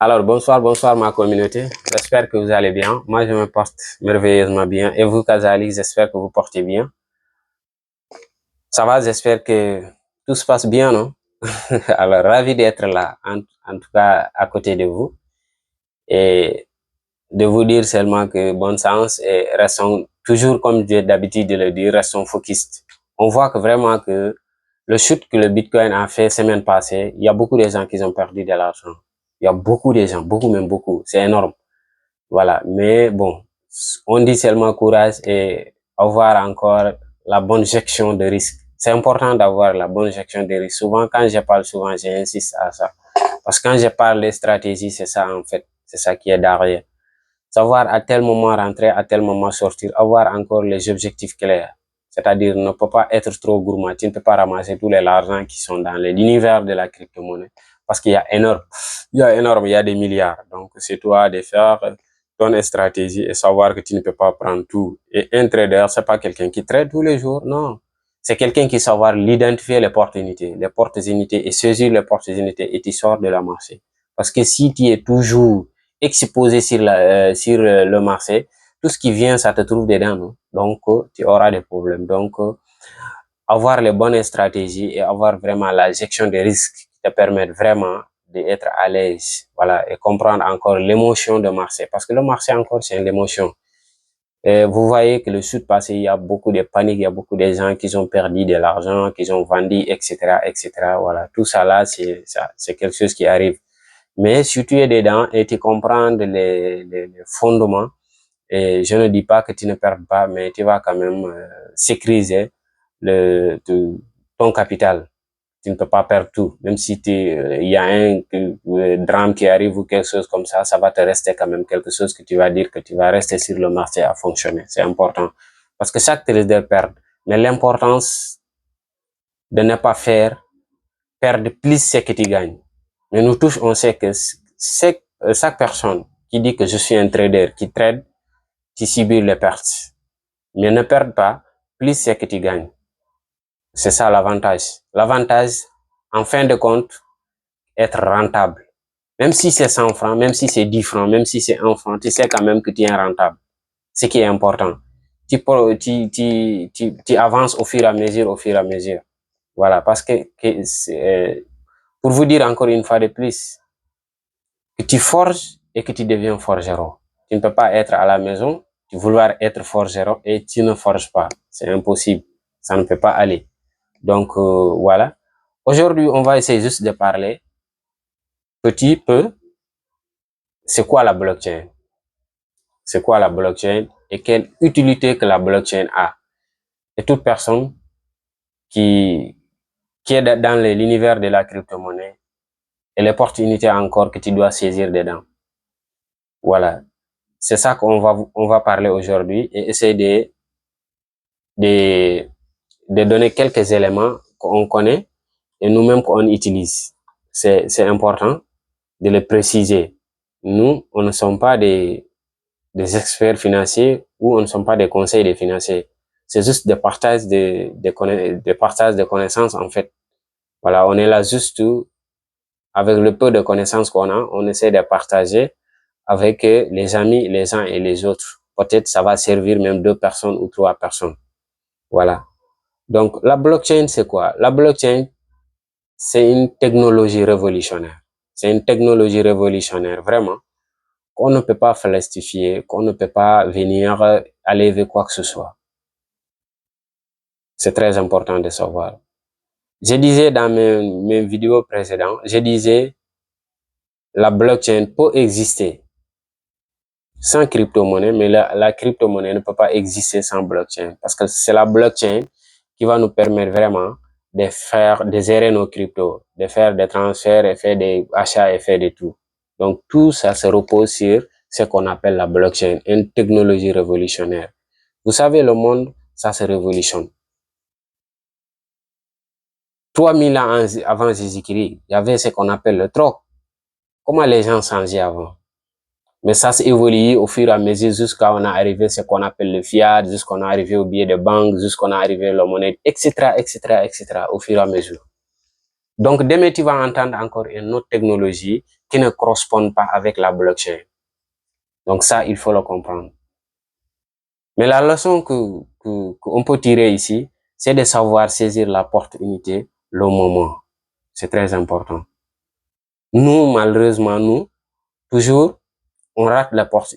Alors, bonsoir ma communauté. J'espère que vous allez bien. Moi, je me porte merveilleusement bien. Et vous, Kazali, j'espère que vous portez bien. Ça va, j'espère que tout se passe bien, non? Alors, ravi d'être là, en tout cas à côté de vous. Et de vous dire seulement que bonne chance et restons toujours, comme j'ai d'habitude de le dire, restons focus. On voit que vraiment que le chute que le Bitcoin a fait semaine passée, il y a beaucoup de gens qui ont perdu de l'argent. Il y a beaucoup de gens, beaucoup même beaucoup. C'est énorme. Voilà, mais bon, on dit seulement courage et avoir encore la bonne gestion de risque. C'est important d'avoir la bonne gestion de risque. Souvent, quand je parle, souvent, j'insiste à ça. Parce que quand je parle des stratégies, c'est ça en fait. C'est ça qui est derrière. Savoir à tel moment rentrer, à tel moment sortir, avoir encore les objectifs clairs. C'est-à-dire ne peut pas être trop gourmand. Tu ne peux pas ramasser tous les argent qui sont dans l'univers de la crypto-monnaie. Parce qu'il y a énorme. Il y a des milliards. Donc, c'est toi de faire ton stratégie et savoir que tu ne peux pas prendre tout. Et un trader, c'est pas quelqu'un qui trade tous les jours. Non. C'est quelqu'un qui savoir l'identifier les opportunités et saisir les opportunités et tu sors de la marché. Parce que si tu es toujours exposé sur le marché, tout ce qui vient, ça te trouve dedans. Non? Donc, tu auras des problèmes. Donc, avoir les bonnes stratégies et avoir vraiment la gestion des risques qui te permettent vraiment d'être à l'aise, voilà, et comprendre encore l'émotion de marché. Parce que le marché encore, c'est l'émotion. Et vous voyez que le sud passé, il y a beaucoup de panique, il y a beaucoup de gens qui ont perdu de l'argent, qui ont vendu, etc., etc. Voilà, tout ça là, c'est quelque chose qui arrive. Mais si tu es dedans et tu comprends les fondements, et je ne dis pas que tu ne perds pas, mais tu vas quand même sécuriser ton capital. Tu ne peux pas perdre tout. Même si il y a un drame qui arrive ou quelque chose comme ça va te rester quand même quelque chose que tu vas dire que tu vas rester sur le marché à fonctionner. C'est important. Parce que chaque trader perd. Mais l'importance de ne pas faire perdre plus ce que tu gagnes. Mais nous tous, on sait que chaque personne qui dit que je suis un trader, qui trade, tu subis les pertes. Mais ne perds pas plus ce que tu gagnes. C'est ça l'avantage. L'avantage, en fin de compte, être rentable. Même si c'est 100 francs, même si c'est 10 francs, même si c'est 1 franc, tu sais quand même que tu es rentable. Ce qui est important. Tu avances au fur et à mesure, au fur et à mesure. Voilà, parce que pour vous dire encore une fois de plus, que tu forges et que tu deviens forgeron. Tu ne peux pas être à la maison, tu vouloir être forgeron et tu ne forges pas. C'est impossible. Ça ne peut pas aller. Donc, voilà. Aujourd'hui, on va essayer juste de parler petit peu, c'est quoi la blockchain? C'est quoi la blockchain et quelle utilité que la blockchain a? Et toute personne qui, qui est dans l'univers de la crypto-monnaie et l'opportunité encore que tu dois saisir dedans. Voilà. C'est ça on va parler aujourd'hui et essayer de, de donner quelques éléments qu'on connaît et nous-mêmes qu'on utilise. C'est important de le préciser. Nous, on ne sommes pas des experts financiers ou on ne sommes pas des conseils des financiers. C'est juste des partages des partages de connaissances, en fait. Voilà, on est là juste avec le peu de connaissances qu'on a, on essaie de partager avec les amis, les uns et les autres. Peut-être ça va servir même 2 personnes ou 3 personnes. Voilà. Donc, la blockchain, c'est quoi? La blockchain, c'est une technologie révolutionnaire. C'est une technologie révolutionnaire, vraiment, qu'on ne peut pas falsifier, qu'on ne peut pas venir enlever quoi que ce soit. C'est très important de savoir. Je disais dans mes vidéos précédentes, je disais, la blockchain peut exister sans crypto-monnaie, mais la crypto-monnaie ne peut pas exister sans blockchain. Parce que c'est la blockchain qui va nous permettre vraiment de gérer nos cryptos, de faire des transferts et faire des achats et faire de tout. Donc, tout ça se repose sur ce qu'on appelle la blockchain, une technologie révolutionnaire. Vous savez, le monde, ça se révolutionne. 3000 ans avant Jésus-Christ, il y avait ce qu'on appelle le troc. Comment les gens changeaient avant? Mais ça s'est évolué au fur et à mesure jusqu'à on a arrivé à ce qu'on appelle le fiat, jusqu'on a arrivé au billet de banque, jusqu'on a arrivé à la monnaie, etc., etc., etc., au fur et à mesure. Donc, demain, tu vas entendre encore une autre technologie qui ne correspond pas avec la blockchain. Donc ça, il faut le comprendre. Mais la leçon qu'on peut tirer ici, c'est de savoir saisir l'opportunité, le moment. C'est très important. Nous, malheureusement, toujours, on rate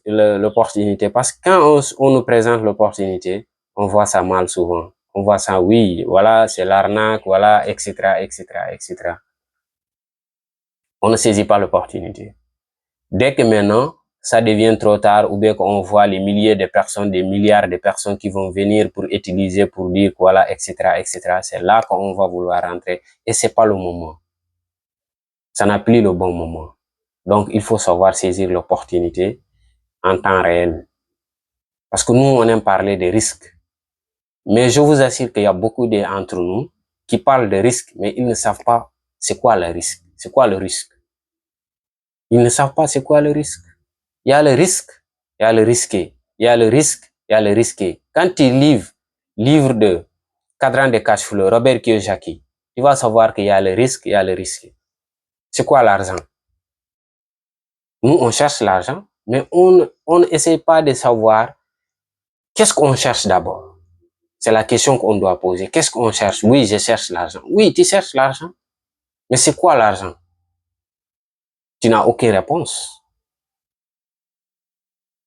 l'opportunité parce que quand on nous présente l'opportunité, on voit ça mal souvent. On voit ça, oui, voilà, c'est l'arnaque, voilà, etc., etc., etc. On ne saisit pas l'opportunité. Dès que maintenant, ça devient trop tard ou bien qu'on voit les milliers de personnes, des milliards de personnes qui vont venir pour utiliser, pour dire, voilà, etc., etc., c'est là qu'on va vouloir rentrer et c'est pas le moment. Ça n'a plus le bon moment. Donc, il faut savoir saisir l'opportunité en temps réel. Parce que nous, on aime parler des risques. Mais je vous assure qu'il y a beaucoup d'entre nous qui parlent de risques, mais ils ne savent pas c'est quoi le risque. C'est quoi le risque? Ils ne savent pas c'est quoi le risque. Il y a le risque, il y a le risqué. Il y a le risque, il y a le risqué. Quand tu livre de Cadran de cash flow, Robert Kiyosaki, tu vas savoir qu'il y a le risque, il y a le risqué. C'est quoi l'argent? Nous, on cherche l'argent, mais on n'essaie pas de savoir qu'est-ce qu'on cherche d'abord. C'est la question qu'on doit poser. Qu'est-ce qu'on cherche? Oui, je cherche l'argent. Oui, tu cherches l'argent. Mais c'est quoi l'argent? Tu n'as aucune réponse.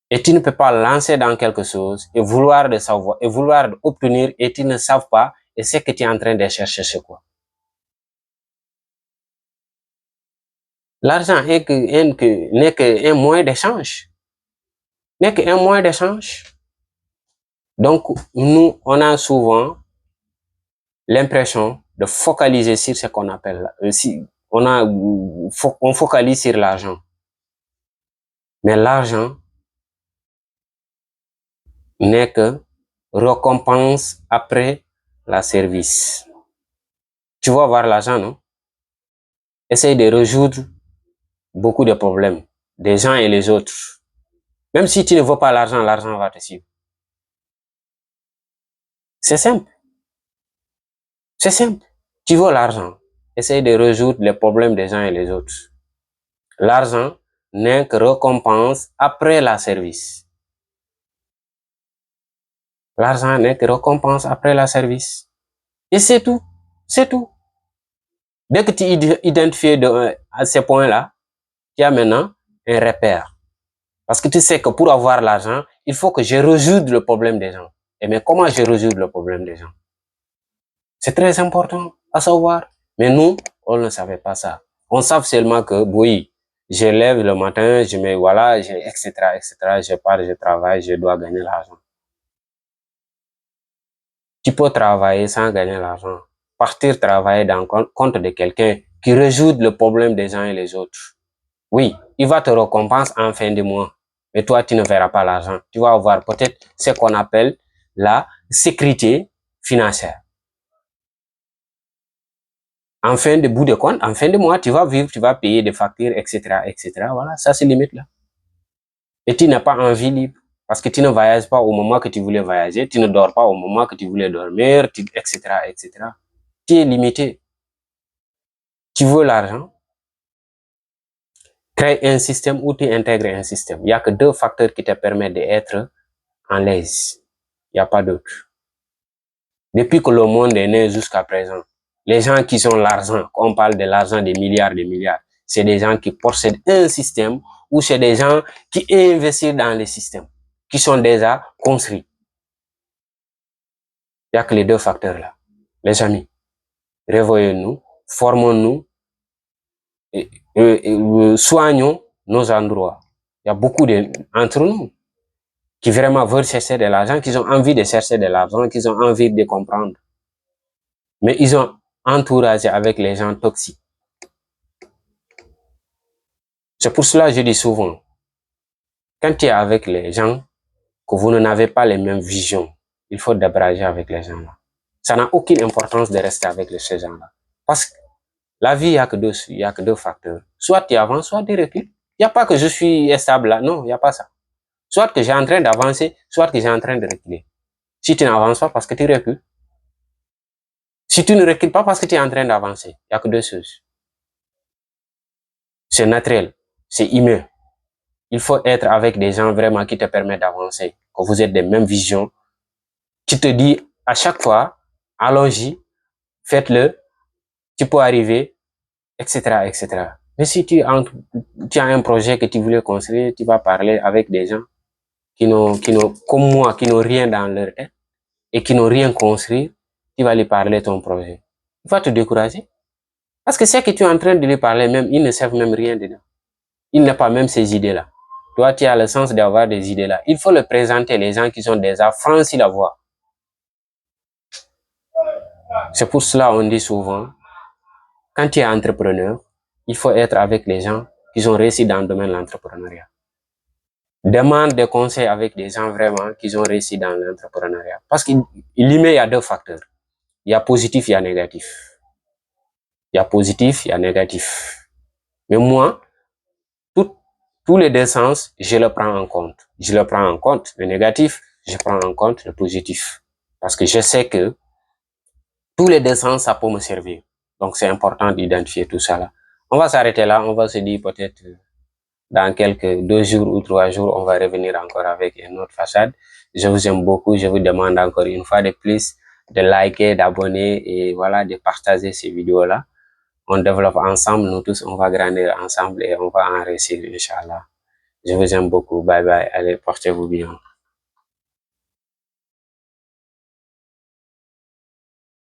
Et tu ne peux pas lancer dans quelque chose et vouloir de savoir, et vouloir obtenir et tu ne savent pas et ce que tu es en train de chercher c'est quoi. L'argent n'est qu'un moyen d'échange. N'est qu'un moyen d'échange. Donc, nous, on a souvent l'impression de focaliser sur ce qu'on appelle, on focalise sur l'argent. Mais l'argent n'est que récompense après la service. Tu vas voir l'argent, non? Essaye de résoudre beaucoup de problèmes des gens et les autres. Même si tu ne veux pas l'argent, l'argent va te suivre. C'est simple. C'est simple. Tu veux l'argent. Essaye de résoudre les problèmes des uns et les autres. L'argent n'est que récompense après la service. L'argent n'est que récompense après la service. Et c'est tout. C'est tout. Dès que tu identifies à ces points-là, tu as maintenant un repère. Parce que tu sais que pour avoir l'argent, il faut que je résoudre le problème des gens. Et mais comment je résous le problème des gens? C'est très important à savoir. Mais nous, on ne savait pas ça. On savait seulement que, oui, je lève le matin, je me, voilà, etc., etc., je pars, je travaille, je dois gagner l'argent. Tu peux travailler sans gagner l'argent. Partir travailler dans le compte de quelqu'un qui résout le problème des uns et les autres. Oui, il va te récompenser en fin de mois. Mais toi, tu ne verras pas l'argent. Tu vas avoir peut-être ce qu'on appelle la sécurité financière. En fin de bout de compte, en fin de mois, tu vas vivre, tu vas payer des factures, etc., etc. Voilà, ça c'est limite là. Et tu n'as pas envie libre parce que tu ne voyages pas au moment que tu voulais voyager, tu ne dors pas au moment que tu voulais dormir, etc., etc. Tu es limité. Tu veux l'argent, crée un système où tu intègres un système. Il n'y a que deux facteurs qui te permettent d'être en l'aise. Il n'y a pas d'autre. Depuis que le monde est né jusqu'à présent, les gens qui ont l'argent, on parle de l'argent des milliards, c'est des gens qui possèdent un système ou c'est des gens qui investissent dans les systèmes, qui sont déjà construits. Il n'y a que les deux facteurs là. Les amis, réveillons-nous, formons-nous, soignons nos endroits. Il y a beaucoup d'entre nous qui vraiment veulent chercher de l'argent, qui ont envie de chercher de l'argent, qui ont envie de comprendre. Mais ils ont entouragé avec les gens toxiques. C'est pour cela que je dis souvent, quand tu es avec les gens, que vous n'avez pas les mêmes visions, il faut débrager avec les gens-là. Ça n'a aucune importance de rester avec ces gens-là. Parce que la vie, il n'y a que deux facteurs. Soit tu avances, soit tu recules. Il n'y a pas que je suis stable là. Non, il n'y a pas ça. Soit que j'ai en train d'avancer, soit que j'ai en train de reculer. Si tu n'avances pas parce que tu recules. Si tu ne recules pas parce que tu es en train d'avancer, il n'y a que deux choses. C'est naturel, c'est humain. Il faut être avec des gens vraiment qui te permettent d'avancer, que vous êtes des mêmes visions, qui te dit à chaque fois, allons-y, faites-le, tu peux arriver, etc., etc. Mais si tu as un projet que tu voulais construire, tu vas parler avec des gens comme moi, qui n'ont rien dans leur tête et qui n'ont rien construit, tu vas lui parler de ton projet. Il va te décourager. Parce que ce que tu es en train de lui parler, même, ils ne savent même rien dedans. Il n'a pas même ces idées-là. Toi, tu as le sens d'avoir des idées-là. Il faut le présenter, les gens qui sont déjà franchis la voie. C'est pour cela qu'on dit souvent, quand tu es entrepreneur, il faut être avec les gens qui ont réussi dans le domaine de l'entrepreneuriat. Demande des conseils avec des gens vraiment qui ont réussi dans l'entrepreneuriat. Parce qu'il y a deux facteurs. Il y a positif, il y a négatif. Il y a positif, il y a négatif. Mais moi, tous les deux sens, je le prends en compte. Je le prends en compte, le négatif, je prends en compte le positif. Parce que je sais que tous les deux sens, ça peut me servir. Donc, c'est important d'identifier tout ça là. On va s'arrêter là. On va se dire peut-être dans quelques 2 jours ou 3 jours, on va revenir encore avec une autre façade. Je vous aime beaucoup. Je vous demande encore une fois de plus de liker, d'abonner et voilà, de partager ces vidéos-là. On développe ensemble. Nous tous, on va grandir ensemble et on va en réussir, Inch'Allah. Je vous aime beaucoup. Bye bye. Allez, portez-vous bien.